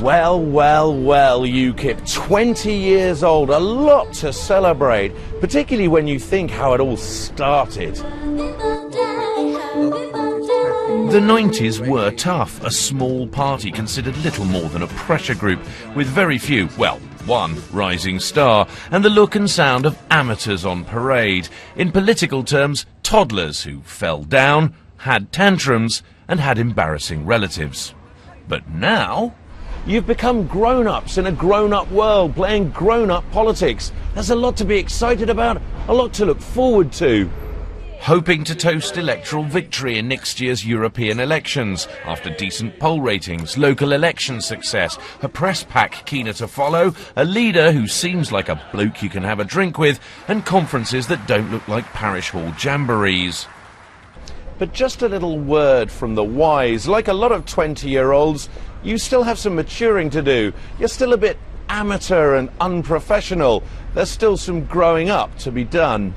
Well, well, well, UKIP, 20 years old, a lot to celebrate, particularly when you think how it all started. The 90s were tough, a small party considered little more than a pressure group, with very few, well, one rising star, and the look and sound of amateurs on parade. In political terms, toddlers who fell down, had tantrums, and had embarrassing relatives. But now You've become grown-ups in a grown-up world, playing grown-up politics. There's a lot to be excited about, a lot to look forward to. hoping to toast electoral victory in next year's European elections, after decent poll ratings, local election success, a press pack keener to follow, a leader who seems like a bloke you can have a drink with, and conferences that don't look like parish hall jamborees. But just a little word from the wise. Like a lot of 20-year-olds, you still have some maturing to do. You're still a bit amateur and unprofessional. There's still some growing up to be done.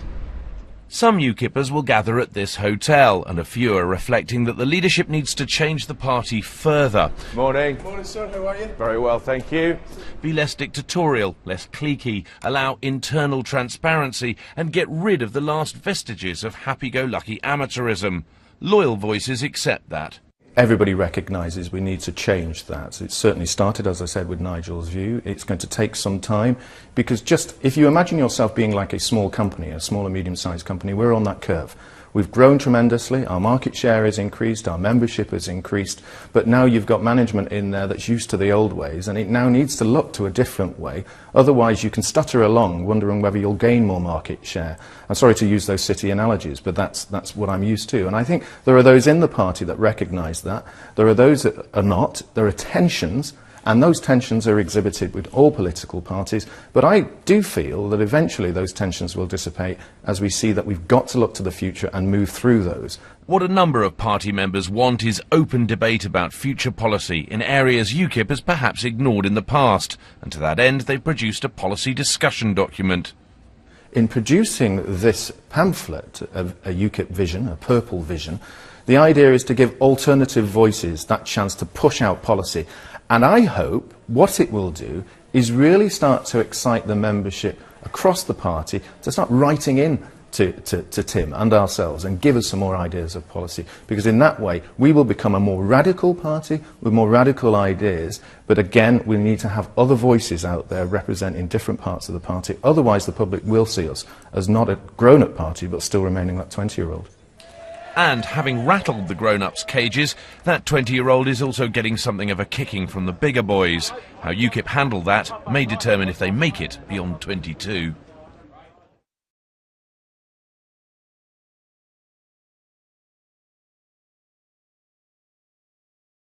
Some UKIPers will gather at this hotel, and a few are reflecting that the leadership needs to change the party further. Morning. Morning, sir. How are you? Very well, thank you. Be less dictatorial, less cliquey, allow internal transparency, and get rid of the last vestiges of happy-go-lucky amateurism. Loyal voices accept that. Everybody recognises we need to change that. It certainly started, as I said, with Nigel's view. It's going to take some time, because just if you imagine yourself being like a small company, a small or medium-sized company, we're on that curve. We've grown tremendously, our market share has increased, our membership has increased, but now you've got management in there that's used to the old ways, and it now needs to look to a different way. Otherwise you can stutter along wondering whether you'll gain more market share. I'm sorry to use those city analogies, but that's what I'm used to. And I think there are those in the party that recognise that. There are those that are not. There are tensions, and those tensions are exhibited with all political parties. But I do feel that eventually those tensions will dissipate as we see that we've got to look to the future and move through those. What a number of party members want is open debate about future policy in areas UKIP has perhaps ignored in the past. And to that end, they've produced a policy discussion document. In producing this pamphlet of a UKIP vision, a purple vision, the idea is to give alternative voices that chance to push out policy. And I hope what it will do is really start to excite the membership across the party to start writing in to Tim and ourselves and give us some more ideas of policy. Because in that way, we will become a more radical party with more radical ideas. But again, we need to have other voices out there representing different parts of the party. Otherwise, the public will see us as not a grown-up party, but still remaining that 20-year-old. And having rattled the grown-ups' cages, that 20-year-old is also getting something of a kicking from the bigger boys. How UKIP handle that may determine if they make it beyond 22.